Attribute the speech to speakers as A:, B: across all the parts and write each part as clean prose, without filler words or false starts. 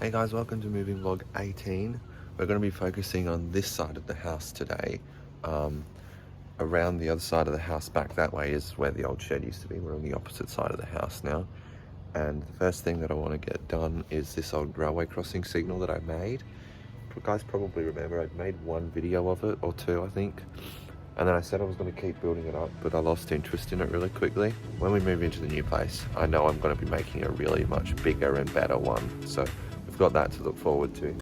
A: Hey guys, welcome to moving vlog 18. We're going to be focusing on this side of the house today. Around the other side of the house, back that way, is where the old shed used to be. We're on the opposite side of the house now. And the first thing that I want to get done is this old railway crossing signal that I made. You guys probably remember I'd made one video of it, or two I think. And then I said I was going to keep building it up, but I lost interest in it really quickly. When we move into the new place, I know I'm going to be making a really much bigger and better one. So we've got that to look forward to.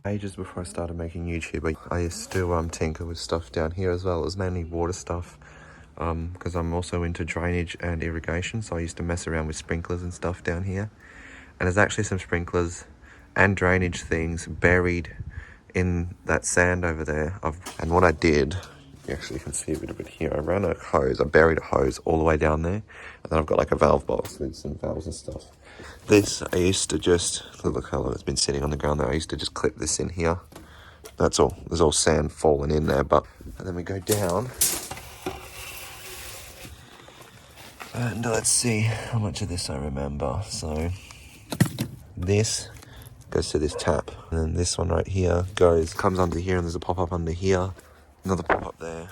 A: Ages before I started making YouTube, I used to tinker with stuff down here as well. It was mainly water stuff because I'm also into drainage and irrigation, so I used to mess around with sprinklers and stuff down here. And there's actually some sprinklers and drainage things buried in that sand over there. And what I did, you actually can see a bit of it here, I ran a hose, I buried a hose all the way down there, and then I've got like a valve box with some valves and stuff. This, I used to just, look how long it's been sitting on the ground there, I used to just clip this in here. That's all, there's all sand falling in there, and then we go down. And let's see how much of this I remember. So, this goes to this tap, and then this one right here comes under here, and there's a pop-up under here, another pop-up there.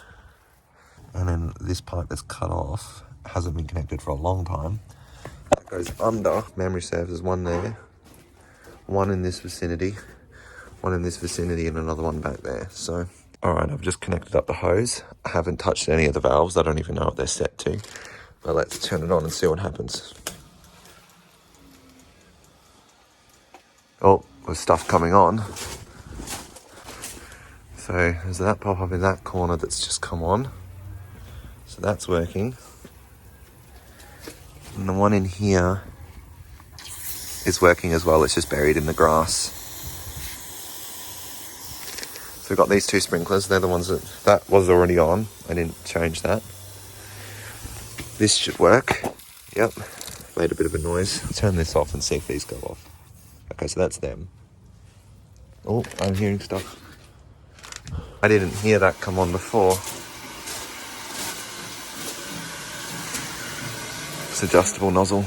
A: And then this pipe that's cut off hasn't been connected for a long time. That goes under, memory serves, there's one there, one in this vicinity, one in this vicinity, and another one back there. So, alright, I've just connected up the hose. I haven't touched any of the valves, I don't even know what they're set to. But let's turn it on and see what happens. Oh, there's stuff coming on. So there's that pop up in that corner that's just come on. So that's working. And the one in here is working as well, it's just buried in the grass. So we've got these two sprinklers, they're the ones that was already on. I didn't change that. This should work. Yep, made a bit of a noise. Turn this off and see if these go off. Okay, so that's them. Oh, I'm hearing stuff. I didn't hear that come on before. It's adjustable nozzle.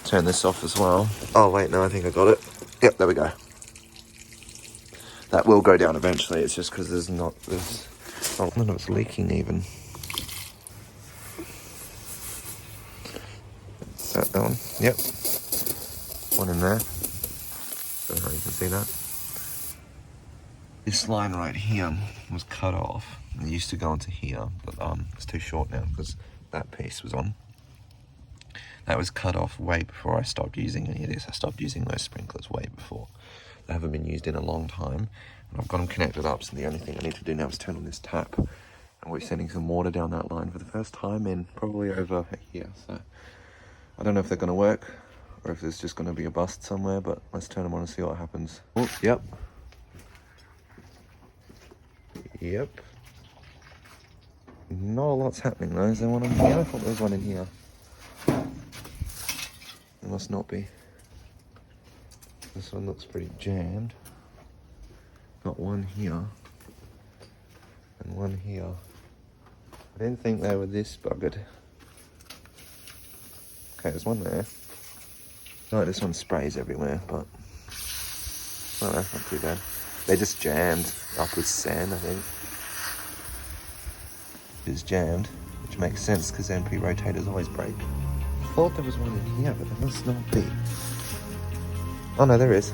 A: Turn this off as well. Oh wait, no, I think I got it. Yep, there we go. That will go down eventually. It's just because I don't know, it's leaking even. That one. Yep. One in there. Don't know how you can see that. This line right here was cut off. It used to go into here, but it's too short now because that piece was on. That was cut off way before I stopped using any of this. I stopped using those sprinklers way before. They haven't been used in a long time. And I've got them connected up, so the only thing I need to do now is turn on this tap. And we're sending some water down that line for the first time in probably over a year. So I don't know if they're going to work or if there's just going to be a bust somewhere, but let's turn them on and see what happens. Oh, yep. Yep. Not a lot's happening though. Is there one in here? I thought there was one in here. There must not be. This one looks pretty jammed. Got one here. And one here. I didn't think they were this buggered. Okay, there's one there. No, this one sprays everywhere, but oh, that's not too bad. They're just jammed up with sand, I think. It's jammed, which makes sense because MP rotators always break. I thought there was one in here, but there must not be. Oh no, there is.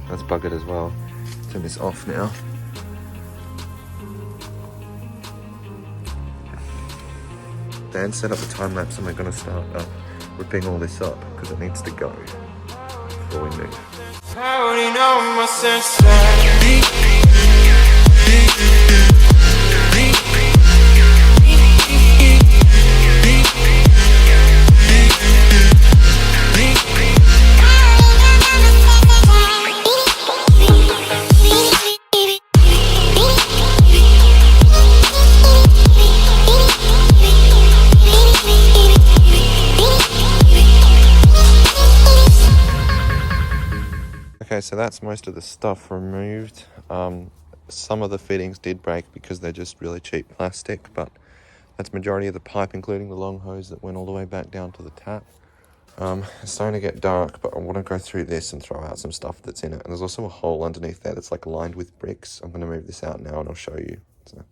A: That's buggered as well. Turn this off now. Dan set up the time lapse and we're going to start ripping all this up because it needs to go before we move. I already know my senses. Okay, so that's most of the stuff removed. Some of the fittings did break because they're just really cheap plastic, but that's majority of the pipe, including the long hose that went all the way back down to the tap. It's starting to get dark, but I want to go through this and throw out some stuff that's in it. And there's also a hole underneath there that's like lined with bricks. I'm going to move this out now and I'll show you. So,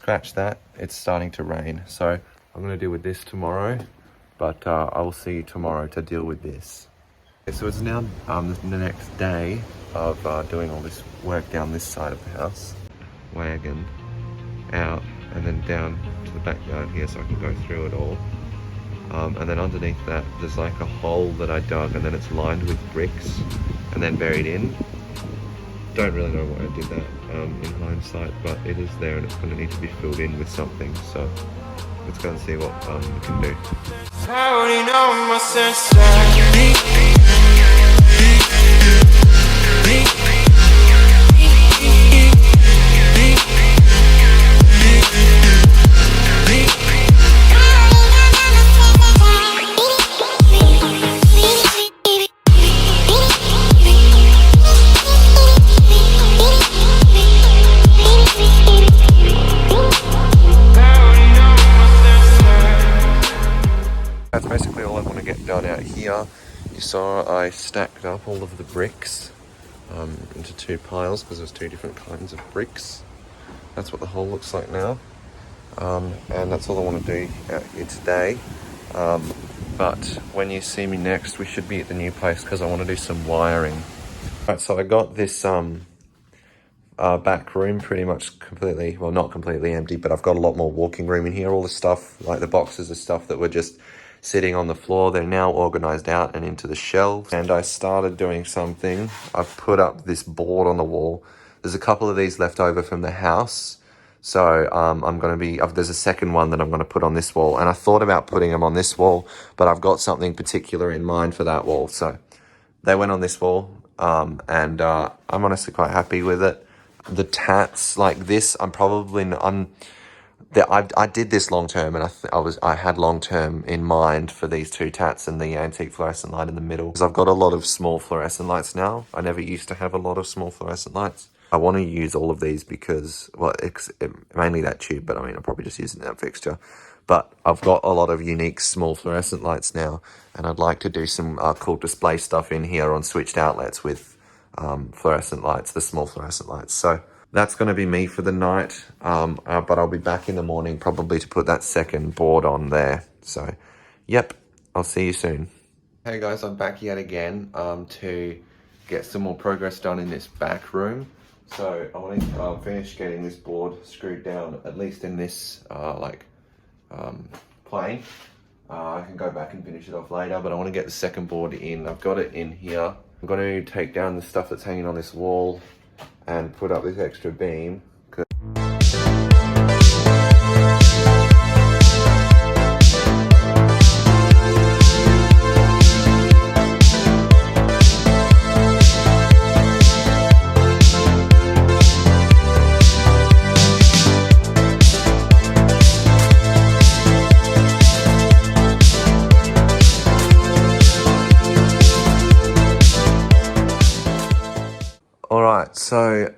A: scratch that. It's starting to rain. So I'm going to deal with this tomorrow, but I will see you tomorrow to deal with this. Okay, so it's now the next day of doing all this work down this side of the house. Wagon out and then down to the backyard here so I can go through it all. And then underneath that, there's like a hole that I dug and then it's lined with bricks and then buried in. Don't really know why I did that in hindsight, but it is there and it's going to need to be filled in with something. So let's go and see what we can do. I already know my That's basically all I want to get done out here. You saw I stacked up all of the bricks into two piles because there's two different kinds of bricks. That's what the hole looks like now. And that's all I want to do out here today. But when you see me next, we should be at the new place because I want to do some wiring. Right, so I got this back room pretty much completely, well, not completely empty, but I've got a lot more walking room in here. All the stuff, like the boxes of stuff that were just sitting on the floor, they're now organized out and into the shelves. And I started doing something. I've put up this board on the wall. There's a couple of these left over from the house. So I'm going to be, there's a second one that I'm going to put on this wall. And I thought about putting them on this wall, but I've got something particular in mind for that wall. So they went on this wall and I'm honestly quite happy with it. The tats like this, I did this long term, and I had long term in mind for these two tats and the antique fluorescent light in the middle. Because I've got a lot of small fluorescent lights now. I never used to have a lot of small fluorescent lights. I want to use all of these because, well, mainly that tube, but I mean, I'm probably just using that fixture. But I've got a lot of unique small fluorescent lights now, and I'd like to do some cool display stuff in here on switched outlets with fluorescent lights, the small fluorescent lights. So that's going to be me for the night, but I'll be back in the morning probably to put that second board on there. So, yep, I'll see you soon. Hey guys, I'm back yet again to get some more progress done in this back room. So I want to finish getting this board screwed down, at least in this plane. I can go back and finish it off later, but I want to get the second board in. I've got it in here. I'm going to take down the stuff that's hanging on this wall and put up this extra beam. Alright, so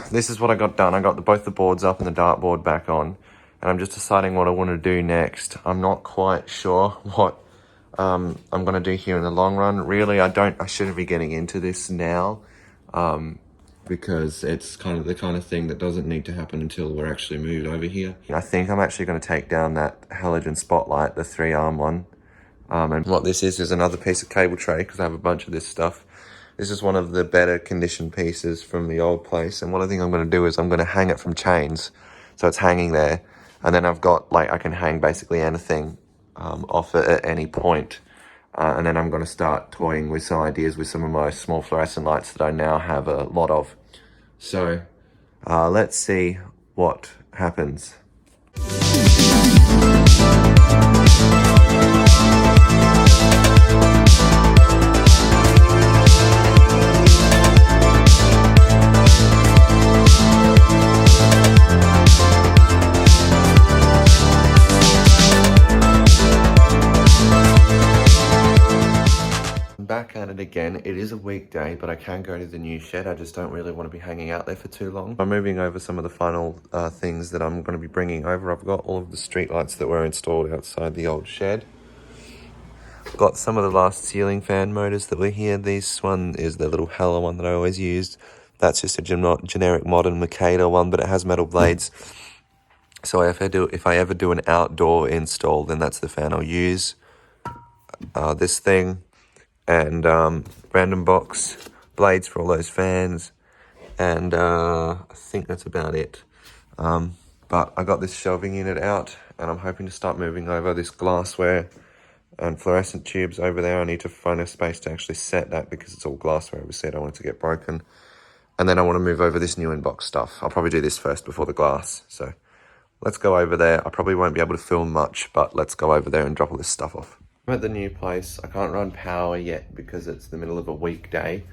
A: this is what I got done. I got both the boards up and the dartboard back on, and I'm just deciding what I want to do next. I'm not quite sure what I'm going to do here in the long run. Really, I shouldn't be getting into this now because it's kind of the kind of thing that doesn't need to happen until we're actually moved over here. I think I'm actually going to take down that halogen spotlight, the 3-arm one. And what this is another piece of cable tray because I have a bunch of this stuff. This is one of the better conditioned pieces from the old place. And what I think I'm going to do is I'm going to hang it from chains. So it's hanging there. And then I've got, I can hang basically anything off it at any point. And then I'm going to start toying with some ideas with some of my small fluorescent lights that I now have a lot of. So let's see what happens. back at it again. It is a weekday, but I can go to the new shed. I just don't really want to be hanging out there for too long. I'm moving over some of the final things that I'm going to be bringing over. I've got all of the street lights that were installed outside the old shed. Got some of the last ceiling fan motors that were here. This one is the little Hella one that I always used. That's just a generic modern Makeda one, but it has metal blades. So if I ever do an outdoor install, then that's the fan I'll use. This thing and random box blades for all those fans, and I think that's about it. But I got this shelving unit out, and I'm hoping to start moving over this glassware and fluorescent tubes over there. I need to find a space to actually set that because it's all glassware. Obviously, I don't want it to get broken. And then I want to move over this new inbox stuff. I'll probably do this first before the glass. So let's go over there. I probably won't be able to film much, but let's go over there and drop all this stuff off. I'm at the new place. I can't run power yet because it's the middle of a weekday.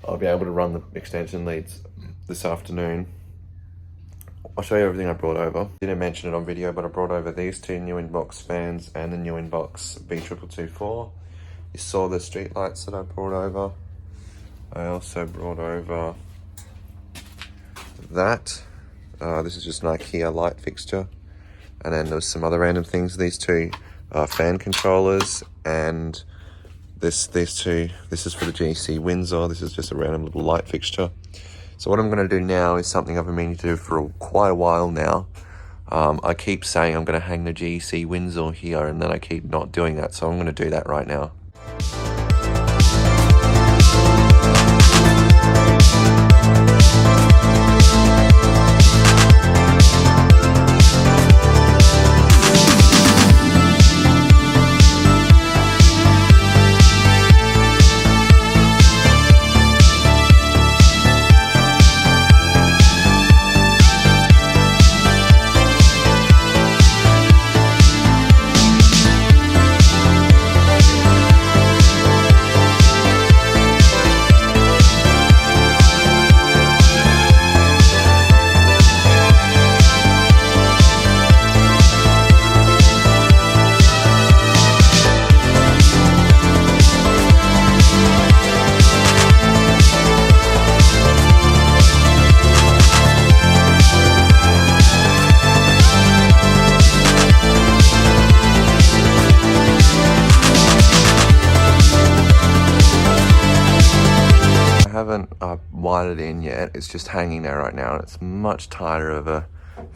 A: I'll be able to run the extension leads this afternoon. I'll show you everything I brought over. Didn't mention it on video, but I brought over these two new inbox fans and the new inbox B2224. You saw the street lights that I brought over. I also brought over that. This is just an IKEA light fixture. And then there was some other random things. These two fan controllers, and these two. This is for the GC Windsor. This is just a random little light fixture. So what I'm going to do now is something I've been meaning to do for quite a while now. I keep saying I'm going to hang the GC Windsor here, and then I keep not doing that. So I'm going to do that right now. Wired it in yet. It's just hanging there right now, and it's much tighter of a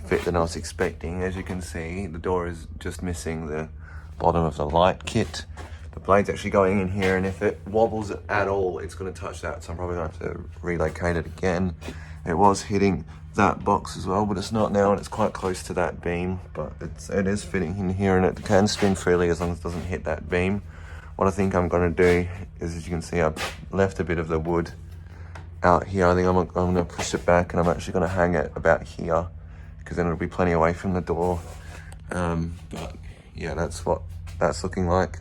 A: fit than I was expecting. As you can see, the door is just missing the bottom of the light kit. The blade's actually going in here, and if it wobbles at all, it's going to touch that, so I'm probably going to have to relocate it again. It was hitting that box as well, but it's not now, and it's quite close to that beam, but it is fitting in here, and it can spin freely as long as it doesn't hit that beam. What I think I'm going to do is, as you can see, I've left a bit of the wood out here. I think I'm going to push it back, and I'm actually going to hang it about here because then it'll be plenty away from the door. But yeah, that's what that's looking like.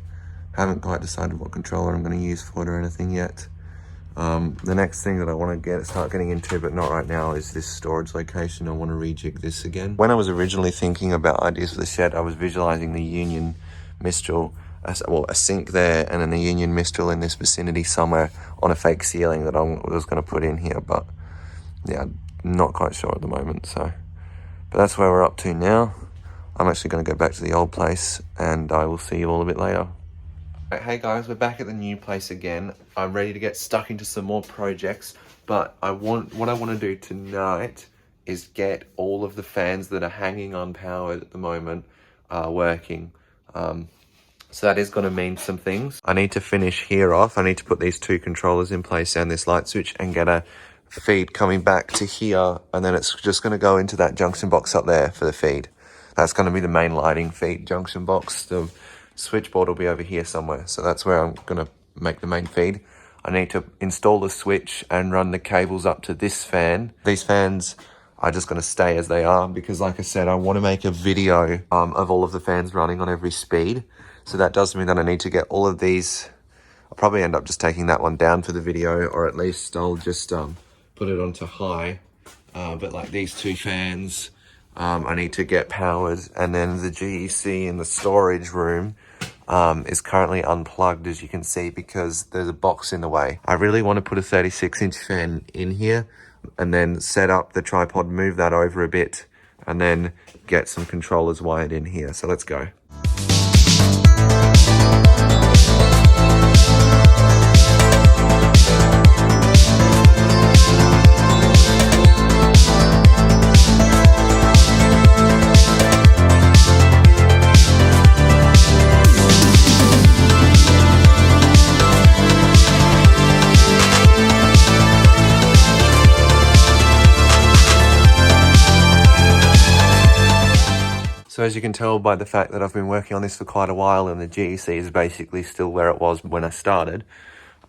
A: Haven't quite decided what controller I'm going to use for it or anything yet. The next thing that I want to start getting into, but not right now, is this storage location. I want to rejig this again. When I was originally thinking about ideas for the shed, I was visualizing the Union Mistral, a sink there, and then the Union Mistral in this vicinity somewhere on a fake ceiling that I was going to put in here, but yeah, not quite sure at the moment. So, but that's where we're up to now. I'm actually going to go back to the old place, and I will see you all a bit later. Hey guys, we're back at the new place again. I'm ready to get stuck into some more projects, but what I want to do tonight is get all of the fans that are hanging unpowered at the moment working. So that is going to mean some things. I need to finish here off. I need to put these two controllers in place and this light switch and get a feed coming back to here. And then it's just going to go into that junction box up there for the feed. That's going to be the main lighting feed junction box. The switchboard will be over here somewhere. So that's where I'm going to make the main feed. I need to install the switch and run the cables up to this fan. These fans are just going to stay as they are because, like I said, I want to make a video of all of the fans running on every speed. So that does mean that I need to get all of these. I'll probably end up just taking that one down for the video, or at least I'll just put it onto high. But like these two fans, I need to get powered, and then the GEC in the storage room, is currently unplugged, as you can see, because there's a box in the way. I really want to put a 36-inch fan in here and then set up the tripod, move that over a bit, and then get some controllers wired in here. So let's go. So as you can tell by the fact that I've been working on this for quite a while and the GEC is basically still where it was when I started,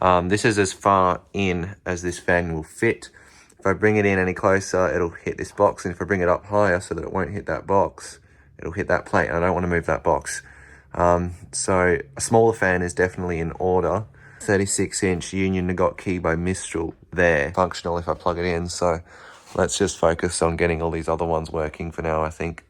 A: this is as far in as this fan will fit. If I bring it in any closer, it'll hit this box, and if I bring it up higher so that it won't hit that box, it'll hit that plate, and I don't want to move that box. So a smaller fan is definitely in order. 36-inch Union Nagot key by Mistral there, functional if I plug it in. So let's just focus on getting all these other ones working for now, I think.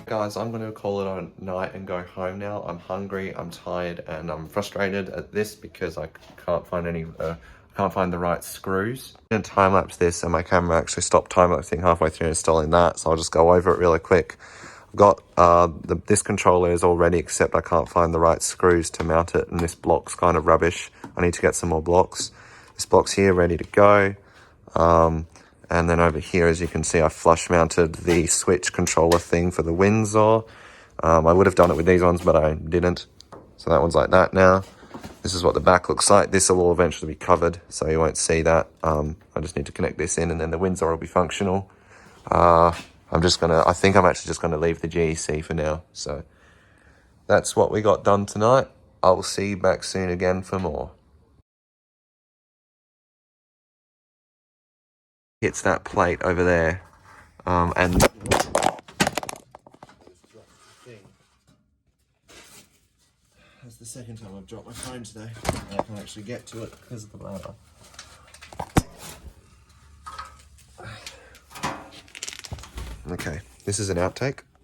A: Guys, I'm going to call it a night and go home now. I'm hungry, I'm tired, and I'm frustrated at this because I can't find the right screws. I'm going to time-lapse this, and my camera actually stopped time-lapsing halfway through installing that, so I'll just go over it really quick. I've got this controller is all ready, except I can't find the right screws to mount it, and this block's kind of rubbish. I need to get some more blocks. This block's here ready to go. And then over here, as you can see, I flush mounted the switch controller thing for the Windsor. I would have done it with these ones, but I didn't. So that one's like that now. This is what the back looks like. This will all eventually be covered, so you won't see that. I just need to connect this in, and then the Windsor will be functional. I think I'm actually just gonna leave the GEC for now. So that's what we got done tonight. I will see you back soon again for more. Hits that plate over there, and that's the second time I've dropped my phone today. I can actually get to it because of the ladder. Okay, this is an outtake.